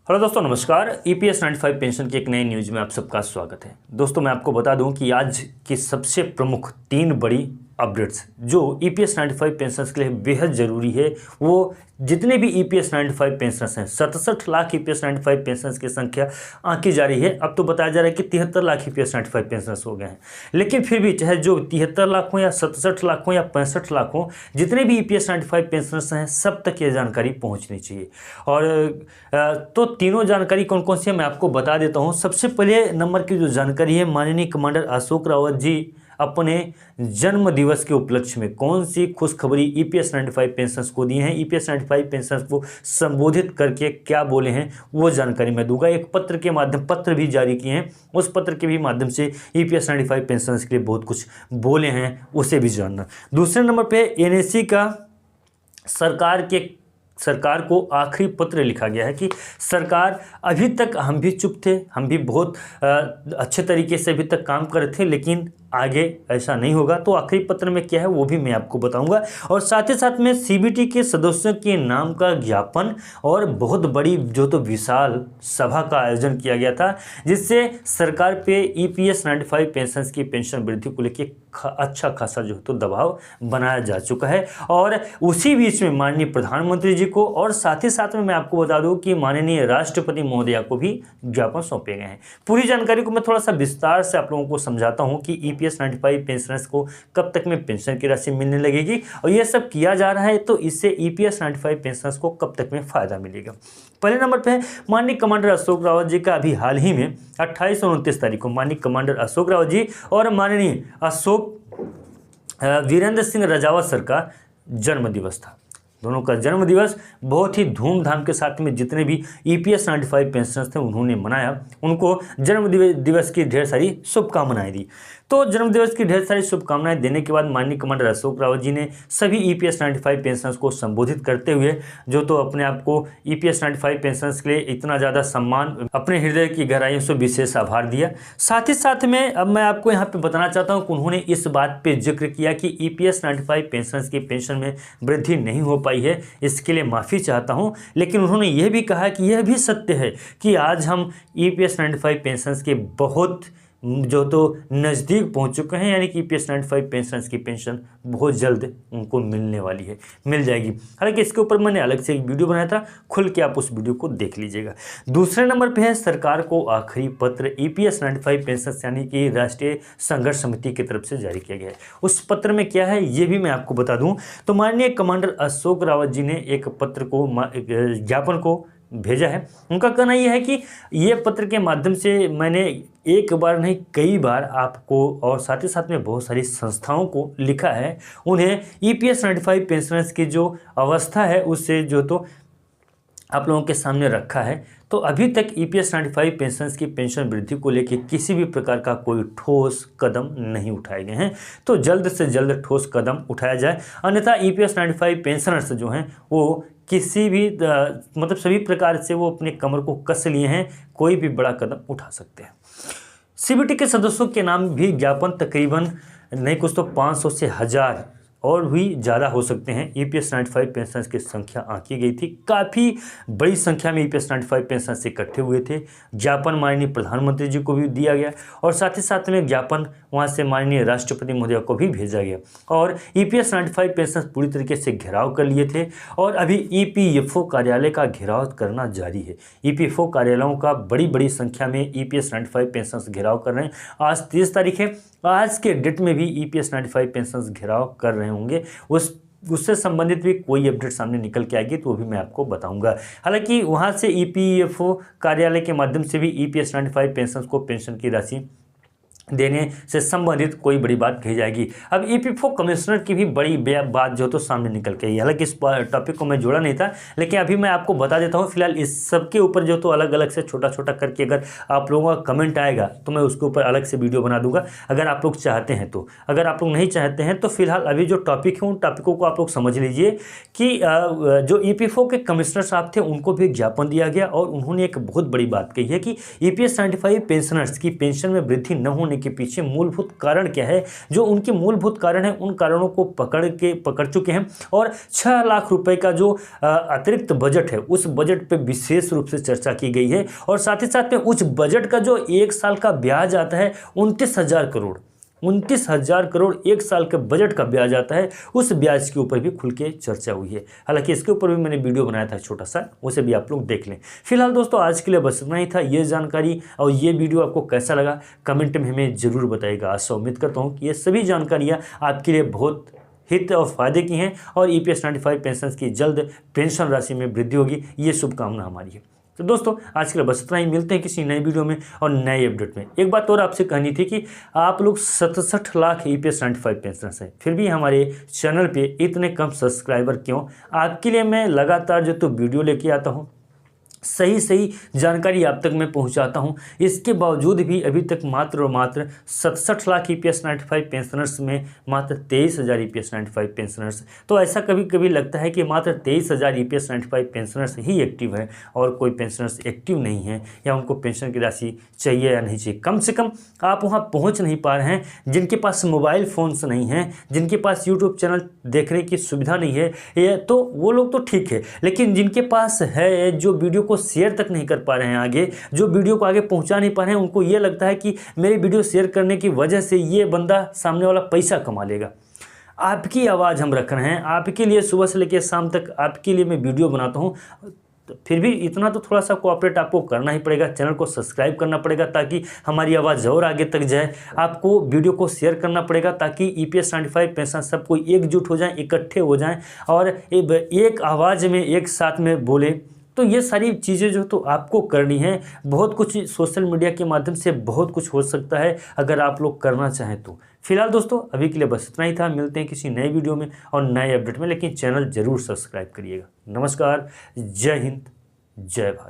Hello दोस्तों, नमस्कार। EPS 95 pension की एक नई न्यूज़ में आप सबका स्वागत है। दोस्तों, मैं आपको बता दूं कि आज की सबसे प्रमुख 3 बड़ी अपडेट्स जो ईपीएस 95 पेंशनर्स के लिए बेहद ज़रूरी है, वो जितने भी ईपीएस 95 पेंशनर्स हैं, 67 लाख ईपीएस 95 पेंशनर्स की संख्या आंकी जा रही है। अब तो बताया जा रहा है कि 73 लाख ईपीएस 95 पेंशनर्स हो गए हैं। लेकिन फिर भी चाहे जो 73 लाख हो या 67 लाख हो या 65 लाख हो, जितने भी ईपीएस 95 पेंशनर्स हैं, सब तक ये जानकारी पहुँचनी चाहिए। और तो तीनों जानकारी कौन कौन सी है मैं आपको बता देता हूँ। सबसे पहले नंबर की जो जानकारी है, माननीय कमांडर अशोक रावत जी अपने जन्म दिवस के उपलक्ष्य में कौन सी खुशखबरी ईपीएस 95 पेंशनर्स को दिए हैं, ईपीएस 95 पेंशनर्स को संबोधित करके क्या बोले हैं, वो जानकारी मैं दूंगा। एक पत्र के माध्यम पत्र भी जारी किए हैं, उस पत्र के भी माध्यम से ईपीएस 95 पेंशनर्स के लिए बहुत कुछ बोले हैं, उसे भी जानना। दूसरे नंबर पे एनएसी का सरकार को आखिरी पत्र लिखा गया है कि सरकार, अभी तक हम भी चुप थे, हम भी बहुत अच्छे तरीके से अभी तक काम कर रहे थे, लेकिन आगे ऐसा नहीं होगा। तो आखिरी पत्र में क्या है वो भी मैं आपको बताऊंगा। और साथ ही साथ में सीबीटी के सदस्यों के नाम का ज्ञापन और बहुत बड़ी जो तो विशाल सभा का आयोजन किया गया था, जिससे सरकार पे ईपीएस 95 पेंशनर्स की पेंशन वृद्धि को लेकर अच्छा खासा जो तो दबाव बनाया जा चुका है। और उसी बीच में माननीय प्रधानमंत्री जी को और साथ ही साथ में मैं आपको बता दूं कि माननीय राष्ट्रपति महोदया को भी ज्ञापन सौंपे गए हैं। पूरी जानकारी को मैं थोड़ा सा विस्तार से आप लोगों को समझाता हूं कि ईपीएस 95 पेंशनर्स को कब तक में पेंशन की राशि मिलने लगेगी और यह सब किया जा रहा है, तो इससे ईपीएस 95 पेंशनर्स को कब तक में फायदा मिलेगा। पहले नंबर पे माननीय कमांडर अशोक रावत जी का अभी हाल ही में 28 और 29 तारीख को माननीय कमांडर अशोक रावत जी और माननीय वीरेंद्र सिंह रजावत सर का जन्म दिवस था। दोनों का जन्म दिवस बहुत ही धूमधाम के साथ में जितने भी ईपीएस 95 पेंशनर्स थे उन्होंने मनाया, उनको जन्म दिवस की ढेर सारी शुभकामनाएं दी। तो जन्म दिवस की ढेर सारी शुभकामनाएं देने के बाद माननीय कमांडर अशोक रावत जी ने सभी ईपीएस 95 पेंशनर्स को संबोधित करते हुए जो तो अपने आप को ईपीएस 95 पेंशनर्स के लिए इतना ज़्यादा सम्मान, अपने हृदय की गहराइयों से विशेष आभार दिया। साथ ही साथ में अब मैं आपको यहाँ पे बताना चाहता हूँ कि उन्होंने इस बात पे जिक्र किया कि ईपीएस 95 पेंशनर्स की पेंशन में वृद्धि नहीं हो पाई है, इसके लिए माफ़ी चाहता हूँ। लेकिन उन्होंने यह भी कहा कि यह भी सत्य है कि आज हम ईपीएस 95 पेंशनर्स के बहुत जो तो नज़दीक पहुंच चुके हैं, यानी कि ईपीएस 95 पेंशनर्स की पेंशन बहुत जल्द उनको मिलने वाली है, मिल जाएगी। हालांकि इसके ऊपर मैंने अलग से एक वीडियो बनाया था, खुल के आप उस वीडियो को देख लीजिएगा। दूसरे नंबर पे है सरकार को आखिरी पत्र ईपीएस 95 पेंशनर्स यानी कि राष्ट्रीय संघर्ष समिति की तरफ से जारी किया गया है। उस पत्र में क्या है ये भी मैं आपको बता दूं। तो माननीय कमांडर अशोक रावत जी ने एक पत्र को, ज्ञापन को भेजा है। उनका कहना यह है कि ये पत्र के माध्यम से मैंने एक बार नहीं कई बार आपको और साथ ही साथ में बहुत सारी संस्थाओं को लिखा है, उन्हें ईपीएस 95 पेंशनर्स की जो अवस्था है उससे जो तो आप लोगों के सामने रखा है। तो अभी तक ईपीएस 95 पेंशनर्स की पेंशन वृद्धि को लेकर किसी भी प्रकार का कोई ठोस कदम नहीं उठाए गए हैं, तो जल्द से जल्द ठोस कदम उठाया जाए, अन्यथा ईपीएस 95 पेंशनर्स जो हैं वो किसी भी मतलब सभी प्रकार से वो अपने कमर को कस लिए हैं, कोई भी बड़ा कदम उठा सकते हैं। सीबीटी के सदस्यों के नाम भी ज्ञापन तकरीबन नहीं कुछ तो 500 से 1000 और भी ज़्यादा हो सकते हैं। ईपीएस 95 पेंशनर्स की संख्या आंकी गई थी, काफ़ी बड़ी संख्या में ईपीएस 95 पेंशनर्स इकट्ठे हुए थे। ज्ञापन माननीय प्रधानमंत्री जी को भी दिया गया और साथ ही साथ में ज्ञापन वहाँ से माननीय राष्ट्रपति महोदया को भी भेजा गया। और ईपीएस 95 पेंशनर्स पूरी तरीके से घेराव कर लिए थे और अभी ईपीएफओ कार्यालय का घेराव करना जारी है। ईपीएफओ कार्यालयों का बड़ी संख्या में ईपीएस 95 पेंशनर्स घेराव कर रहे हैं। आज 30 तारीख है, आज के डेट में भी ईपीएस 95 पेंशनर्स घेराव कर रहे होंगे। उससे संबंधित भी कोई अपडेट सामने निकल के आएगी तो वो भी मैं आपको बताऊंगा। हालांकि वहां से ईपीएफओ कार्यालय के माध्यम से भी ईपीएस 95 पेंशनर्स को पेंशन की राशि देने से संबंधित कोई बड़ी बात कही जाएगी। अब ईपीएफओ कमिश्नर की भी बड़ी बात जो तो सामने निकल के आई। हालांकि इस टॉपिक को मैं जोड़ा नहीं था, लेकिन अभी मैं आपको बता देता हूँ। फिलहाल इस सब के ऊपर जो तो अलग अलग से छोटा छोटा करके अगर आप लोगों का कमेंट आएगा तो मैं उसके ऊपर अलग से वीडियो बना दूंगा, अगर आप लोग चाहते हैं तो। अगर आप लोग नहीं चाहते हैं तो फिलहाल अभी जो टॉपिक है उन टॉपिकों को आप लोग समझ लीजिए कि जो ईपीएफओ के कमिश्नर साहब थे उनको भी ज्ञापन दिया गया और उन्होंने एक बहुत बड़ी बात कही है कि ईपीएस 95 पेंशनर्स की पेंशन में वृद्धि न होने के पीछे मूलभूत कारण क्या है। जो उनके मूलभूत कारण है उन कारणों को पकड़ चुके हैं और 6 लाख रुपए का जो अतिरिक्त बजट है उस बजट पे विशेष रूप से चर्चा की गई है। और साथ ही साथ में उस बजट का जो 1 साल का ब्याज आता है 29,000 करोड़, 29,000 करोड़ 1 साल के बजट का ब्याज आता है, उस ब्याज के ऊपर भी खुल के चर्चा हुई है। हालांकि इसके ऊपर भी मैंने वीडियो बनाया था छोटा सा, उसे भी आप लोग देख लें। फिलहाल दोस्तों आज के लिए बस इतना ही था। ये जानकारी और ये वीडियो आपको कैसा लगा कमेंट में हमें ज़रूर बताइएगा। आशा उम्मीद करता हूँ कि ये सभी जानकारियाँ आपके लिए बहुत हित और फायदे की हैं और EPS 95 पेंशन की जल्द पेंशन राशि में वृद्धि होगी, ये शुभकामना हमारी है। तो दोस्तों आज के लिए बस इतना ही। मिलते हैं किसी नए वीडियो में और नए अपडेट में। एक बात और आपसे कहनी थी कि आप लोग 67 लाख EPS 95 पेंशनर्स हैं, फिर भी हमारे चैनल पे इतने कम सब्सक्राइबर क्यों। आपके लिए मैं लगातार जो तो वीडियो लेके आता हूँ, सही जानकारी आप तक मैं पहुंचाता हूं, इसके बावजूद भी अभी तक मात्र और मात्र 67 लाख EPS 95 पेंशनर्स में मात्र 23,000 EPS 95 पेंशनर्स। तो ऐसा कभी कभी लगता है कि मात्र 23,000 EPS 95 पेंशनर्स ही एक्टिव है और कोई पेंशनर्स एक्टिव नहीं है या उनको पेंशन की राशि चाहिए या नहीं चाहिए। कम से कम आप वहाँ पहुँच नहीं पा रहे हैं। जिनके पास मोबाइल फ़ोन्स नहीं हैं, जिनके पास यूट्यूब चैनल देखने की सुविधा नहीं है, ये तो वो लोग तो ठीक है, लेकिन जिनके पास है जो वीडियो को शेयर तक नहीं कर पा रहे हैं, आगे जो वीडियो को आगे पहुंचा नहीं पा रहे हैं, उनको ये लगता है कि मेरी वीडियो शेयर करने की वजह से ये बंदा सामने वाला पैसा कमा लेगा। आपकी आवाज़ हम रख रहे हैं, आपके लिए सुबह से लेकर शाम तक आपके लिए मैं वीडियो बनाता हूँ। फिर भी इतना तो थोड़ा सा कोऑपरेट आपको करना ही पड़ेगा, चैनल को सब्सक्राइब करना पड़ेगा ताकि हमारी आवाज़ और आगे तक जाए। आपको वीडियो को शेयर करना पड़ेगा ताकि EPS 95 पेंशन सब कोई एकजुट हो जाए, इकट्ठे हो जाएं और एक आवाज़ में एक साथ में बोले। तो ये सारी चीज़ें जो तो आपको करनी है। बहुत कुछ सोशल मीडिया के माध्यम से बहुत कुछ हो सकता है अगर आप लोग करना चाहें तो। फिलहाल दोस्तों अभी के लिए बस इतना ही था। मिलते हैं किसी नए वीडियो में और नए अपडेट में, लेकिन चैनल ज़रूर सब्सक्राइब करिएगा। नमस्कार, जय हिंद, जय भारत।